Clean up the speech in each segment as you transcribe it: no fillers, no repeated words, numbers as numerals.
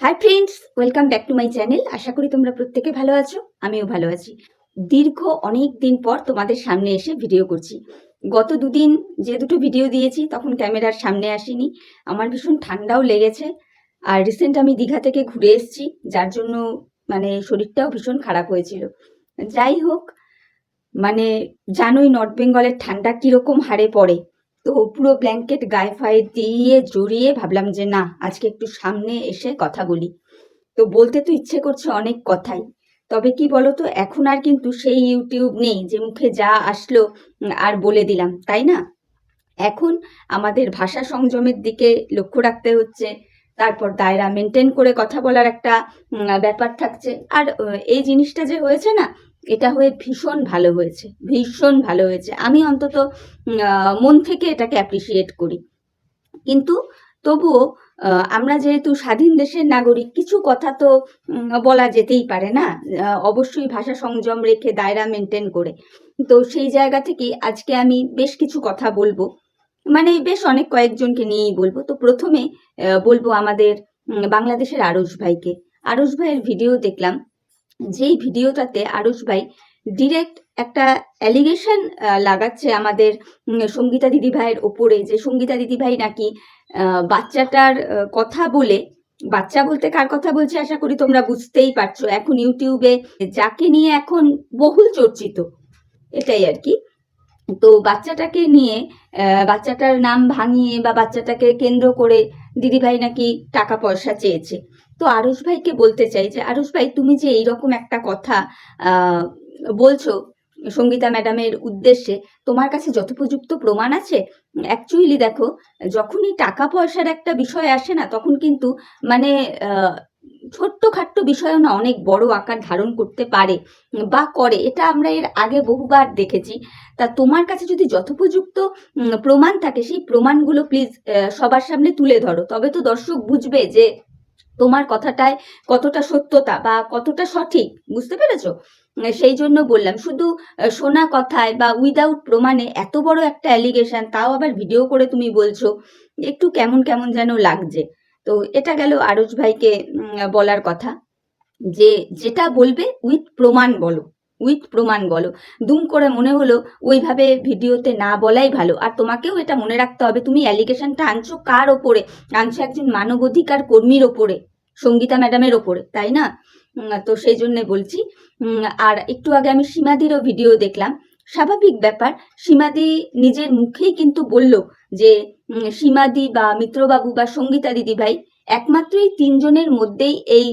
High friends, welcome back to my channel. আশা করি তোমরা প্রত্যেকে ভালো আছো, আমিও ভালো আছি। দীর্ঘ অনেক দিন পর তোমাদের সামনে এসে ভিডিও করছি। গত দুদিন যে দুটো ভিডিও দিয়েছি তখন ক্যামেরার সামনে আসিনি, আমার ভীষণ ঠান্ডাও লেগেছে। আর রিসেন্ট আমি দীঘা থেকে ঘুরে এসেছি, যার জন্য শরীরটাও ভীষণ খারাপ হয়েছিল। যাই হোক, জানোই নর্থ বেঙ্গলের ঠান্ডা কিরকম হারে পড়ে। তো পুরো ব্ল্যাঙ্কেট গায়ে ফায়ে দিয়ে জড়িয়ে ভাবলাম যে না, আজকে একটু সামনে এসে কথা বলি। তো বলতে তো ইচ্ছে করছে অনেক কথাই, তবে কি বলতো, এখন আর কিন্তু সেই ইউটিউব নেই যে মুখে যা আসলো আর বলে দিলাম, তাই না? এখন আমাদের ভাষা সংযমের দিকে লক্ষ্য রাখতে হচ্ছে, তারপর দায়রা মেনটেন করে কথা বলার একটা ব্যাপার থাকছে। আর এই জিনিসটা যে হয়েছে না, এটা হয়ে ভীষণ ভালো হয়েছে, ভীষণ ভালো হয়েছে। আমি অন্তত মন থেকে এটাকে অ্যাপ্রিসিয়েট করি। কিন্তু তবুও আমরা যেহেতু স্বাধীন দেশের নাগরিক, কিছু কথা তো বলা যেতেই পারে না, অবশ্যই ভাষা সংযম রেখে দায়রা মেনটেন করে। তো সেই জায়গা থেকে আজকে আমি বেশ কিছু কথা বলবো, বেশ অনেক কয়েকজনকে নিয়েই বলবো। তো প্রথমে বলবো আমাদের বাংলাদেশের আরশ ভাইকে। আরশ ভাইয়ের ভিডিও দেখলাম, যেই ভিডিওটাতে আরশ ভাই ডিরেক্ট একটা অ্যালিগেশন লাগাচ্ছে আমাদের সঙ্গীতা দিদিভাইয়ের ওপরে, যে সঙ্গীতা দিদিভাই নাকি বাচ্চাটার কথা বলে, বাচ্চা বলতে কার কথা বলছে আশা করি তোমরা বুঝতেই পারছো। এখন ইউটিউবে যাকে নিয়ে এখন বহুল চর্চিত, এটাই আর কি। তো বাচ্চাটাকে নিয়ে, বাচ্চাটার নাম ভাঙিয়ে বা বাচ্চাটাকে কেন্দ্র করে দিদিভাই নাকি টাকা পয়সা চেয়েছে। তো আরশ ভাইকে বলতে চাই যে আরশ ভাই, তুমি যে এইরকম একটা কথা বলছো সঙ্গীতা ম্যাডামের উদ্দেশ্যে, তোমার কাছে যথোপযুক্ত প্রমাণ আছে? অ্যাকচুয়ালি দেখো, যখনই টাকা পয়সার একটা বিষয় আসে না, তখন কিন্তু ছোট্টখাট্ট বিষয়ও না অনেক বড় আকার ধারণ করতে পারে বা করে, এটা আমরা এর আগে বহুবার দেখেছি। তা তোমার কাছে যদি যথোপযুক্ত প্রমাণ থাকে, সেই প্রমাণগুলো প্লিজ সবার সামনে তুলে ধরো, তবে তো দর্শক বুঝবে যে তোমার কথাটায় কতটা সত্যতা বা কতটা সঠিক। বুঝতে পেরেছো? সেই জন্য বললাম, শুধু শোনা কথায় বা উইদাউট প্রমাণে এত বড় একটা অ্যালিগেশন, তাও আবার ভিডিও করে তুমি বলছো, একটু কেমন কেমন যেন লাগছে। তো এটা গেল আরশ ভাইকে বলার কথা, যে যেটা বলবে উইথ প্রমাণ বলো, উইথ প্রমাণ বলো। দুম করে মনে হলো ওইভাবে ভিডিওতে না বলাই ভালো। আর তোমাকেও এটা মনে রাখতে হবে, তুমি অ্যালিগেশনটা আনছো কার ওপরে? আনছো একজন মানবাধিকার কর্মীর ওপরে, সঙ্গীতা ম্যাডামের ওপরে, তাই না? তো সেই জন্য বলছি। আর একটু আগে আমি সীমাদিরও ভিডিও দেখলাম। স্বাভাবিক ব্যাপার, সীমাদি নিজের মুখেই কিন্তু বলল যে সীমাদি বা মিত্রবাবু বা সঙ্গীতা দিদিভাই একমাত্র এই তিনজনের মধ্যেই এই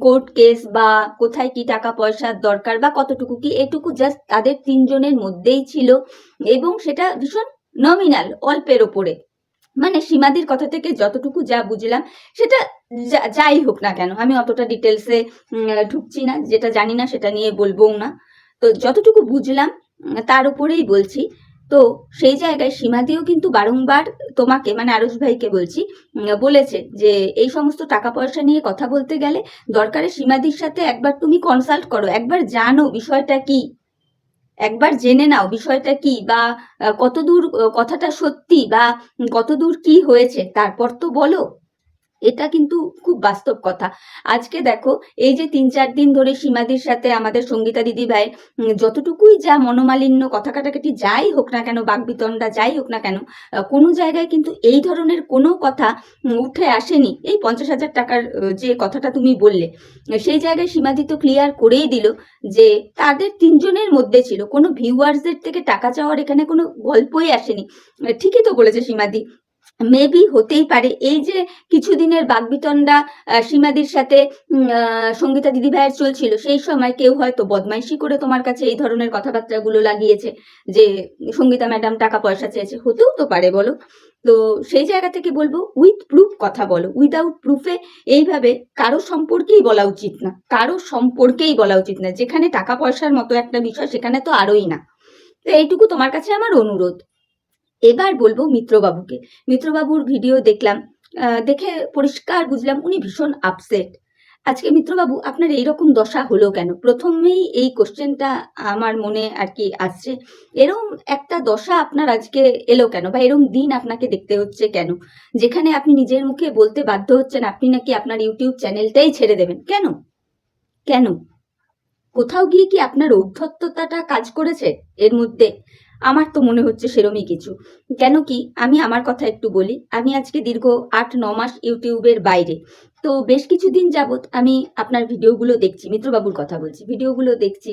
কোর্ট কেস বা কোথায় কি টাকা পয়সার দরকার বা কতটুকু কি, এটুকু জাস্ট তাদের তিনজনের মধ্যেই ছিল, এবং সেটা ভীষণ নমিনাল, অল্পের ওপরে। সীমাদির কথা থেকে যতটুকু যা বুঝলাম, সেটা যাই হোক না কেন, আমি অতটা ডিটেলসে ঢুকছি না, যেটা জানি না সেটা নিয়ে বলবো না। তো যতটুকু বুঝলাম তার উপরেই বলছি। তো সেই জায়গায় সীমাদিও কিন্তু বারংবার তোমাকে, আরশ ভাইকে বলছি, বলেছে যে এই সমস্ত টাকা পয়সা নিয়ে কথা বলতে গেলে দরকারে সীমাদির সাথে একবার তুমি কনসাল্ট করো, একবার জানো বিষয়টা কি, একবার জেনে নাও বিষয়টা কি, বা কতদূর কথাটা সত্যি বা কতদূর কি হয়েছে, তারপর তো বলো। এটা কিন্তু খুব বাস্তব কথা। আজকে দেখো, এই যে 3-4 দিন ধরে সীমাদির সাথে আমাদের সঙ্গীতা দিদি ভাই যতটুকুই যা মনোমালিন্য, কথা কাটাকাটি যাই হোক না কেন, বাকবিতণ্ডা যাই হোক না কেন, কোনো জায়গায় কিন্তু এই ধরনের কোনো কথা উঠে আসেনি। এই 50,000 টাকার যে কথাটা তুমি বললে, সেই জায়গায় সীমাদি তো ক্লিয়ার করেই দিল যে তাদের তিনজনের মধ্যে ছিল, কোনো ভিউয়ার্সদের থেকে টাকা চাওয়ার এখানে কোনো গল্পই আসেনি। ঠিকই তো বলেছে সীমাদি। মেবি হতেই পারে এই যে কিছুদিনের বাকবিতণ্ডা সীমাদির সাথে সঙ্গীতা দিদিভাইয়ের চলছিল, সেই সময় কেউ হয়তো বদমাইশি করে তোমার কাছে এই ধরনের কথাবার্তাগুলো লাগিয়েছে যে সঙ্গীতা ম্যাডাম টাকা পয়সা চেয়েছে, হতেও তো পারে, বলো। তো সেই জায়গা থেকে বলবো, উইথ প্রুফ কথা বলো, উইদাউট প্রুফে এইভাবে কারো সম্পর্কেই বলা উচিত না, কারো সম্পর্কেই বলা উচিত না। যেখানে টাকা পয়সার মতো একটা বিষয়, সেখানে তো আরোই না। তো এইটুকু তোমার কাছে আমার অনুরোধ। এবার বলবো মিত্রবাবুকে। মিত্রবাবুর ভিডিও দেখলাম, দেখে পরিষ্কার বুঝলাম উনি ভীষণ আপসেট। আজকে মিত্রবাবু আপনার এইরকম দশা হলো কেন? প্রথমেই এই কোশ্চেনটা আমার মনে আর কি আসছে। এরকম একটা দশা আপনার আজকে এলো কেন, বা এরকম দিন আপনাকে দেখতে হচ্ছে কেন, যেখানে আপনি নিজের মুখে বলতে বাধ্য হচ্ছেন আপনি নাকি আপনার ইউটিউব চ্যানেলটাই ছেড়ে দেবেন? কেন? কেন? কোথাও গিয়ে কি আপনার ঔদ্ধত্যতাটা কাজ করেছে এর মধ্যে? আমার তো মনে হচ্ছে সেরমই কিছু। কেন কি, আমি আমার কথা একটু বলি। আমি আজকে দীর্ঘ 8-9 মাস ইউটিউবের বাইরে। তো বেশ কিছুদিন যাবৎ আমি আপনার ভিডিওগুলো দেখছি, মিত্রবাবুর কথা বলছি, ভিডিওগুলো দেখছি।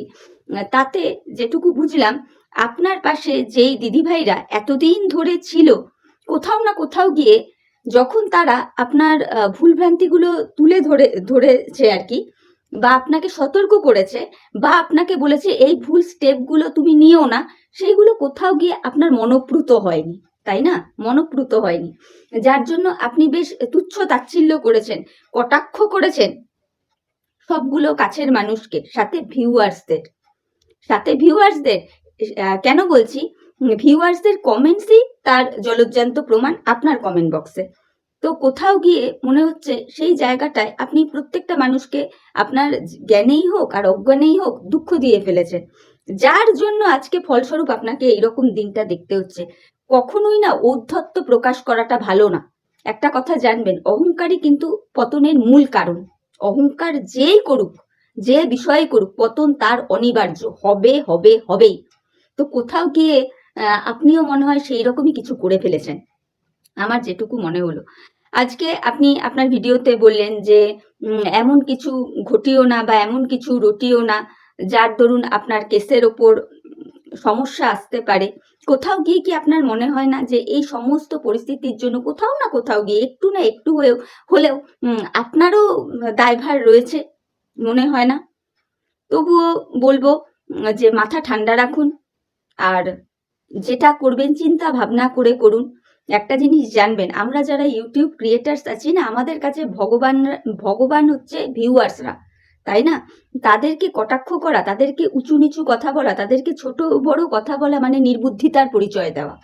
তাতে যেটুকু বুঝলাম, আপনার পাশে যেই দিদিভাইরা এতদিন ধরে ছিল, কোথাও না কোথাও গিয়ে যখন তারা আপনার ভুলভ্রান্তিগুলো তুলে ধরেছে আর কি, বা আপনাকে সতর্ক করেছে, বা আপনাকে বলেছে এই ভুল স্টেপগুলো তুমি নিও না, সেইগুলো কোথাও গিয়ে আপনার মনোপ্রুত হয়নি, তাই না? মনোপ্রুত হয়নি, যার জন্য আপনি বেশ তুচ্ছ তাচ্ছিল্য করেছেন, কটাক্ষ করেছেন সবগুলো কাছের মানুষকে, সাথে ভিউয়ার্সদের কেন বলছি, ভিউয়ার্সদের কমেন্টসই তার জলজ্যান্ত প্রমাণ আপনার কমেন্ট বক্সে। তো কোথাও গিয়ে মনে হচ্ছে সেই জায়গাটায় আপনি প্রত্যেকটা মানুষকে আপনার জ্ঞানেই হোক আর অজ্ঞানেই হোক দুঃখ দিয়ে ফেলেছেন, যার জন্য আজকে ফলস্বরূপ আপনাকে এইরকম দিনটা দেখতে হচ্ছে। কখনোই না ঔদ্ধত্য প্রকাশ করাটা ভালো না। একটা কথা জানবেন, অহংকারই কিন্তু পতনের মূল কারণ। অহংকার যেই করুক, যে বিষয়ে করুক, পতন তার অনিবার্য, হবেই। তো কোথাও গিয়ে আপনিও মনে হয় সেই রকমই কিছু করে ফেলেছেন, আমার যেটুকু মনে হলো। আজকে আপনি আপনার ভিডিওতে বললেন যে এমন কিছু ঘটিও না বা এমন কিছু রটিও না যার দরুন আপনার কেসের ওপর সমস্যা আসতে পারে। কোথাও গিয়ে কি আপনার মনে হয় না যে এই সমস্ত পরিস্থিতির জন্য কোথাও না কোথাও গিয়ে একটু না একটু হলেও আপনারও দায়ভার রয়েছে? মনে হয় না? তবুও বলবো যে মাথা ঠান্ডা রাখুন, আর যেটা করবেন চিন্তা ভাবনা করে করুন। একটা জিনিস জানবেন, আমরা যারা ইউটিউব ক্রিয়েটার্স আছি না, আমাদের কাছে ভগবান হচ্ছে ভিউয়ার্সরা, তাই না? তাদেরকে কটাক্ষ করা, তাদেরকে উঁচু নিচু কথা বলা, তাদেরকে ছোট বড় কথা বলা মানে নির্বুদ্ধিতার পরিচয় দেওয়া।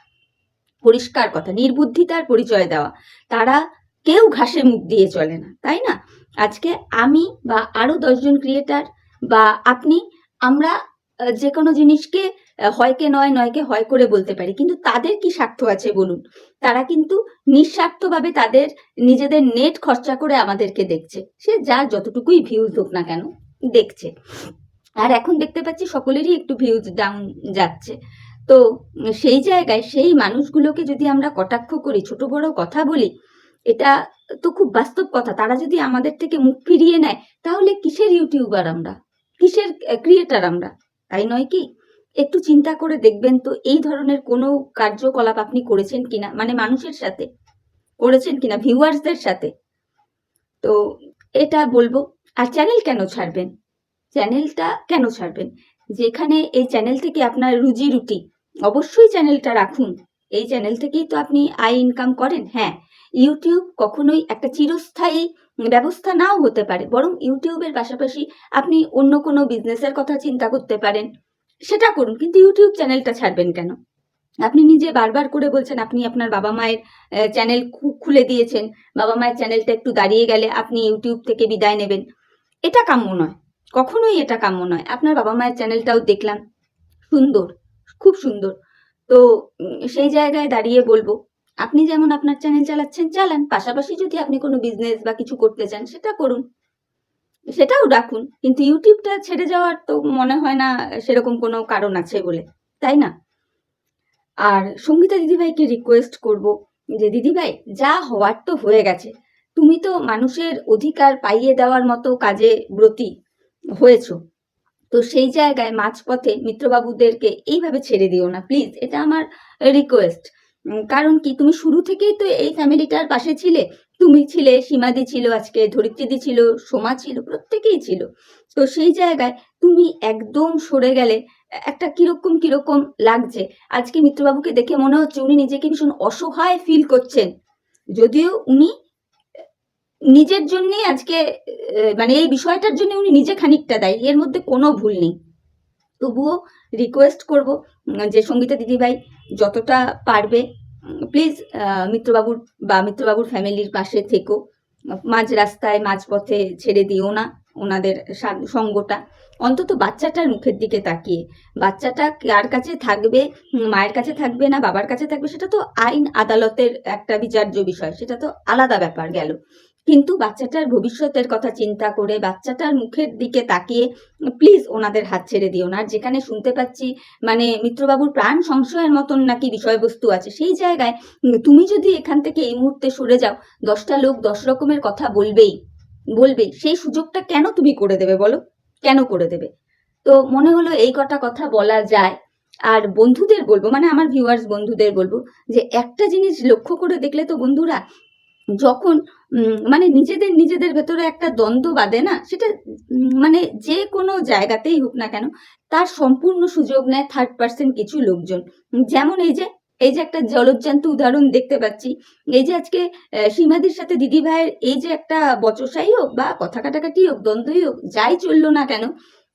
পরিষ্কার কথা, নির্বুদ্ধিতার পরিচয় দেওয়া। তারা কেউ ঘাসে মুখ দিয়ে চলে না, তাই না? আজকে আমি বা আরো 10 জন ক্রিয়েটার বা আপনি, আমরা যে কোনো জিনিসকে হয়কে নয়, নয়কে হয় করে বলতে পারি, কিন্তু তাদের কি স্বার্থ আছে বলুন? তারা কিন্তু নিঃস্বার্থভাবে তাদের নিজেদের নেট খরচা করে আমাদেরকে দেখছে, সে যার যতটুকুই ভিউজ হোক না কেন দেখছে। আর এখন দেখতে পাচ্ছি সকলেরই একটু ভিউজ ডাউন যাচ্ছে। তো সেই জায়গায় সেই মানুষগুলোকে যদি আমরা কটাক্ষ করি, ছোট বড় কথা বলি, এটা তো খুব বাস্তব কথা। তারা যদি আমাদের থেকে মুখ ফিরিয়ে নেয়, তাহলে কিসের ইউটিউবার আমরা, কিসের ক্রিয়েটার আমরা, তাই নয় কি? একটু চিন্তা করে দেখবেন তো এই ধরনের কোনো কার্যকলাপ আপনি করেছেন কিনা, মানে মানুষের সাথে করেছেন কিনা, ভিউয়ার্সদের সাথে। তো এটা বলবো। আর চ্যানেল কেন ছাড়বেন? চ্যানেলটা কেন ছাড়বেন? যেখানে এই চ্যানেল থেকে আপনার রুজি রুটি, অবশ্যই চ্যানেলটা রাখুন। এই চ্যানেল থেকেই তো আপনি আয় ইনকাম করেন। হ্যাঁ, ইউটিউব কখনোই একটা চিরস্থায়ী ব্যবস্থা নাও হতে পারে, বরং ইউটিউবের পাশাপাশি আপনি অন্য কোনো বিজনেসের কথা চিন্তা করতে পারেন, সেটা করুন, কিন্তু ইউটিউব চ্যানেলটা ছাড়বেন কেন? আপনি নিজে বারবার করে বলছেন আপনি আপনার বাবা মায়ের চ্যানেল খুলে দিয়েছেন, বাবা মায়ের চ্যানেলটা একটু দাঁড়িয়ে গেলে আপনি ইউটিউব থেকে বিদায় নেবেন। এটা কাম্য নয়, কখনোই এটা কাম্য নয়। আপনার বাবা মায়ের চ্যানেলটাও দেখলাম, সুন্দর, খুব সুন্দর। তো সেই জায়গায় দাঁড়িয়ে বলবো, আপনি যেমন আপনার চ্যানেল চালাচ্ছেন চালান, পাশাপাশি যদি আপনি কোনো বিজনেস বা কিছু করতে চান সেটা করুন, সেটাও রাখুন, কিন্তু ইউটিউবটা ছেড়ে যাওয়ার তো মনে হয় না সেরকম কোনো কারণ আছে বলে, তাই না? আর সঙ্গীতা দিদিভাইকে রিকোয়েস্ট করব যে দিদিভাই, যা হওয়ার তো হয়ে গেছে, তুমি তো মানুষের অধিকার পাইয়ে দেওয়ার মতো কাজে ব্রতী হয়েছো। তো সেই জায়গায় মাঝপথে মিত্রবাবুদেরকে এইভাবে ছেড়ে দিও না প্লিজ, এটা আমার রিকোয়েস্ট। কারণ কি, তুমি শুরু থেকেই তো এই ফ্যামিলিটার পাশে ছিলে, তুমি ছিলে, সীমাদি ছিল, আজকে ধরিত্রীদি ছিল, সোমা ছিল, প্রত্যেকেই ছিল। তো সেই জায়গায় তুমি একদম সরে গেলে একটা কিরকম লাগছে। আজকে মিত্রবাবুকে দেখে মনে হচ্ছে উনি নিজেকে ভীষণ অসহায় ফিল করছেন, যদিও উনি নিজের জন্যই আজকে মানে এই বিষয়টার জন্য উনি নিজে খানিকটা দায়ী, এর মধ্যে কোনো ভুল নেই। তবুও রিকোয়েস্ট করব যে সঙ্গীতা দিদিভাই যতটা পারবে প্লিজ মিত্রবাবুর ফ্যামিলির পাশে থেকো, মাঝ রাস্তায় মাঝপথে ছেড়ে দিও না ওনাদের সঙ্গটা। অন্তত বাচ্চাটার মুখের দিকে তাকিয়ে, বাচ্চাটা কার কাছে থাকবে, মায়ের কাছে থাকবে না বাবার কাছে থাকবে, সেটা তো আইন আদালতের একটা বিচার্য বিষয়, সেটা তো আলাদা ব্যাপার গেল। কিন্তু বাচ্চাটার ভবিষ্যতের কথা চিন্তা করে বাচ্চাটার মুখের দিকে তাকিয়ে প্লিজ ওনাদের হাত ছেড়ে দিও না। আর যেখানে শুনতে পাচ্ছি মানে মিত্রবাবুর প্রাণ সংশয়ের মতন নাকি বিষয়বস্তু আছে, সেই জায়গায় তুমি যদি এখান থেকে এই মুহূর্তে সরে যাও, 10টা লোক 10 রকমের কথা বলবে, সেই সুযোগটা কেন তুমি করে দেবে বলো, কেন করে দেবে? তো মনে হলো এই কটা কথা বলা যায়। আর বন্ধুদের বলবো, মানে আমার ভিউয়ার্স বন্ধুদের বলবো যে একটা জিনিস লক্ষ্য করে দেখলে তো বন্ধুরা, যখন মানে নিজেদের ভেতরে একটা দ্বন্দ্ব বাঁধে না, সেটা মানে যে কোনো জায়গাতেই হোক না কেন, তার সম্পূর্ণ সুযোগ নেয় থার্ড পার্সন কিছু লোকজন। যেমন এই যে একটা জলজ্জান্ত উদাহরণ দেখতে পাচ্ছি, এই যে আজকে সীমাদির সাথে দিদি ভাইয়ের এই যে একটা বচসাই হোক বা কথা কাটাকাটি হোক, দ্বন্দ্বই হোক, যাই চললো না কেন,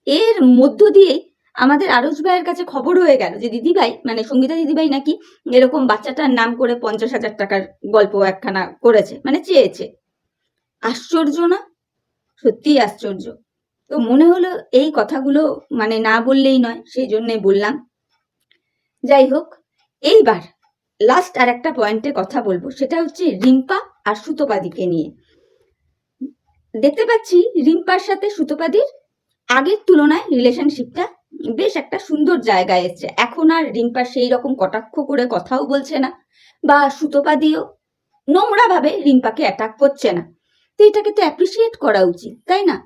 এর মধ্য দিয়েই আমাদের আরজ ভাইয়ের কাছে খবর হয়ে গেল যে দিদিভাই মানে সঙ্গীতা দিদিভাই নাকি এরকম বাচ্চাটার নাম করে 50,000 টাকার গল্প একখানা করেছে, মানে চেয়েছে। আশ্চর্য না? সত্যিই আশ্চর্য। তো মনে হলো এই কথাগুলো মানে না বললেই নয়, সেই জন্যে বললাম। যাই হোক, এইবার লাস্ট আর একটা পয়েন্টে কথা বলবো, সেটা হচ্ছে রিম্পা আর সুতোপাদিকে নিয়ে। দেখতে পাচ্ছি রিম্পার সাথে সুতোপাদির আগের তুলনায় রিলেশনশিপটা বেশ একটা সুন্দর জায়গায় এসছে। এখন আর রিম্পা সেই রকম কটাক্ষ করে কথাও বলছে না, বা সুতোপাদিও নোংরা ভাবে রিম্পাকে অ্যাটাক করছে না। তো এটাকে তো অ্যাপ্রিসিয়েট করা উচিত, তাই না?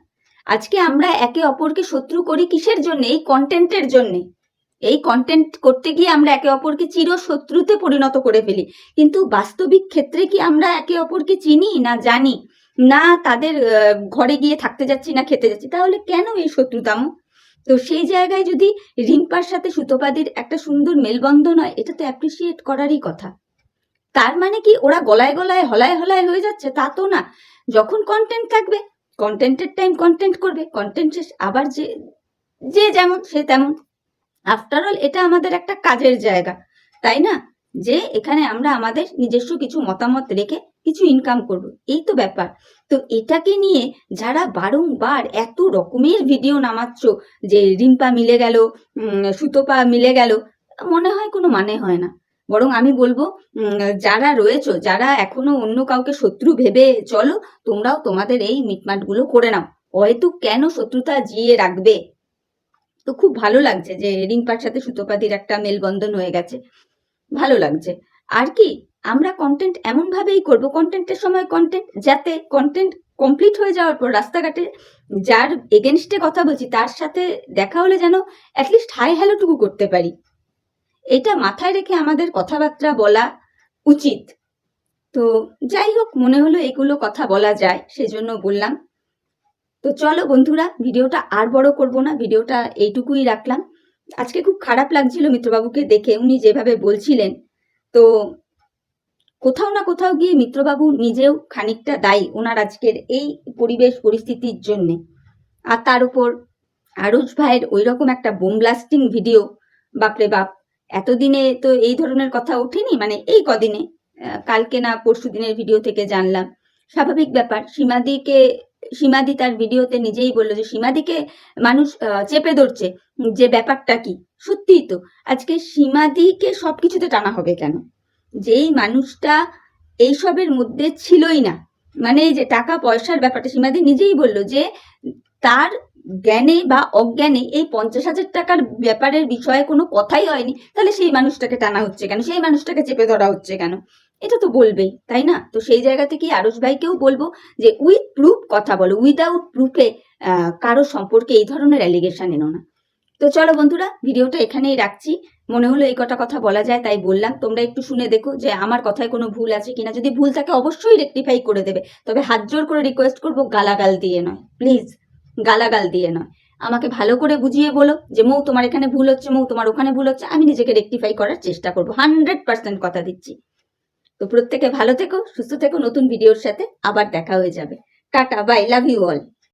আজকে আমরা একে অপরকে শত্রু করি কিসের জন্য? এই কন্টেন্টের জন্যে। এই কন্টেন্ট করতে গিয়ে আমরা একে অপরকে চিরশত্রুতে পরিণত করে ফেলি, কিন্তু বাস্তবিক ক্ষেত্রে কি আমরা একে অপরকে চিনি না জানি না, তাদের ঘরে গিয়ে থাকতে যাচ্ছি না খেতে যাচ্ছি, তাহলে কেন এই শত্রুতাম? তো সেই জায়গায় যদি রিম্পার সাথে সুতোপাদির একটা সুন্দর মেলবন্ধন হয়, এটা তো অ্যাপ্রিসিয়েট করারই কথা। তার মানে কি ওরা গলায় গলায় হলায় হলায় হয়ে যাচ্ছে? তা তো না। যখন কন্টেন্ট থাকবে, কন্টেন্টের টাইম কন্টেন্ট করবে, কন্টেন্ট শেষ আবার যে যেমন সে তেমন। আফটার অল এটা আমাদের একটা কাজের জায়গা, তাই না? যে এখানে আমরা আমাদের নিজস্ব কিছু মতামত রেখে কিছু ইনকাম করব, এই তো ব্যাপার। তো এটাকে নিয়ে যারা বারংবার এত রকমের ভিডিও নামাচ্ছ যে রিম্পা মিলে গেল, সুতোপা মিলে গেল, মনে হয় কোনো মানে হয় না। বরং আমি বলবো যারা রয়েছো, যারা এখনো অন্য কাউকে শত্রু ভেবে চলো, তোমরাও তোমাদের এই মিটমাটগুলো করে নাও। হয়তো কেন শত্রুতা জিয়ে রাখবে? তো খুব ভালো লাগছে যে রিম্পার সাথে সুতোপাদির একটা মেলবন্ধন হয়ে গেছে, ভালো লাগছে। আর কি, আমরা কন্টেন্ট এমন ভাবেই করব, কন্টেন্টের সময় কন্টেন্ট, যাতে কন্টেন্ট কমপ্লিট হয়ে যাওয়ার পর রাস্তাঘাটে যার এগেনস্টে কথা বলছি তার সাথে দেখা হলে যেন অ্যাটলিস্ট হাই হ্যালোটুকু করতে পারি। এটা মাথায় রেখে আমাদের কথাবার্তা বলা উচিত। তো যাই হোক, মনে হলো এগুলো কথা বলা যায়, সেজন্য বললাম। তো চলো বন্ধুরা, ভিডিওটা আর বড় করব না, ভিডিওটা এইটুকুই রাখলাম। আজকে খুব খারাপ লাগছিল মিত্রবাবুকে দেখে, উনি যেভাবে বলছিলেন। তো কোথাও না কোথাও গিয়ে মিত্রবাবু নিজেও খানিকটা দায়ী ওনার আজকের এই পরিবেশ পরিস্থিতির জন্যে। আর তার উপর আরুষ ভাইয়ের ওই রকম একটা বোম ব্লাস্টিং ভিডিও, বাপরে বাপ, এতদিনে তো এই ধরনের কথা ওঠেনি, মানে এই কদিনে, কালকে না পরশু দিনের ভিডিও থেকে জানলাম। স্বাভাবিক ব্যাপার। সীমাদি তার ভিডিওতে নিজেই বললো যে সীমাদিকে মানুষ চেপে ধরছে, যে ব্যাপারটা কি। সত্যিই তো, আজকে সীমাদিকে সবকিছুতে টানা হবে কেন? যেই মানুষটা এইসবের মধ্যে ছিলই না, মানে এই যে টাকা পয়সার ব্যাপারটা, সীমাদি নিজেই বললো যে তার জ্ঞানে বা অজ্ঞানে এই 50,000 টাকার ব্যাপারের বিষয়ে কোনো কথাই হয়নি, তাহলে সেই মানুষটাকে টানা হচ্ছে কেন, সেই মানুষটাকে চেপে ধরা হচ্ছে কেন? এটা তো বলবেই, তাই না? তো সেই জায়গা থেকে আরুষ ভাইকেও বলবো যে উইথ প্রুফ কথা বলো, উইদাউট প্রুফে কারো সম্পর্কে এই ধরনের অ্যালিগেশন এনো না। তো চলো বন্ধুরা, ভিডিওটা এখানেই রাখছি। মনে হলো এই কটা কথা বলা যায় তাই বললাম। তোমরা একটু শুনে দেখো যে আমার কথায় কোনো ভুল আছে কিনা, যদি ভুল থাকে অবশ্যই রেকটিফাই করে দেবে, তবে হাত জোর করে রিকোয়েস্ট করবো গালাগাল দিয়ে নয়, প্লিজ গালাগাল দিয়ে নয়। আমাকে ভালো করে বুঝিয়ে বলো যে মৌ তোমার এখানে ভুল হচ্ছে, মৌ তোমার ওখানে ভুল হচ্ছে, আমি নিজেকে রেকটিফাই করার চেষ্টা করবো, 100% কথা দিচ্ছি। তো প্রত্যেকে ভালো থেকো, সুস্থ থেকো, নতুন ভিডিওর সাথে আবার দেখা হয়ে যাবে। Tata, bye, love you all.